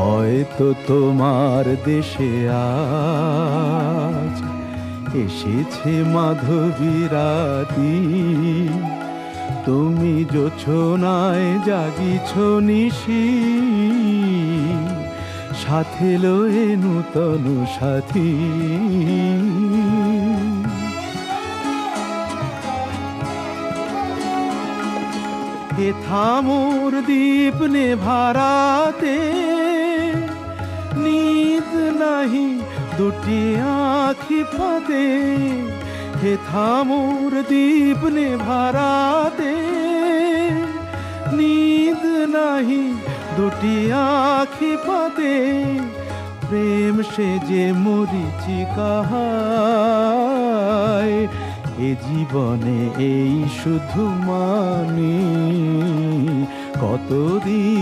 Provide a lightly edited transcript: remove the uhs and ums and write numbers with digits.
হয়তো তোমার দেশে আজ এসেছে মাধবী রাতি, তুমি জোছনায় জাগিছ নিশি, সাথে লয়ে নূতন সাথী। হে থামোর দীপ নেভারাতে, নিদ নাহি দুটি আঁখি ফাঁদে। হে থামোর দীপ নেভারাতে, নিদ নাহি দুটি আঁখি ফাঁদে। প্রেম সে যে মরিচিকা হায়, এ জীবনে এই শুধু মানি কতদিন।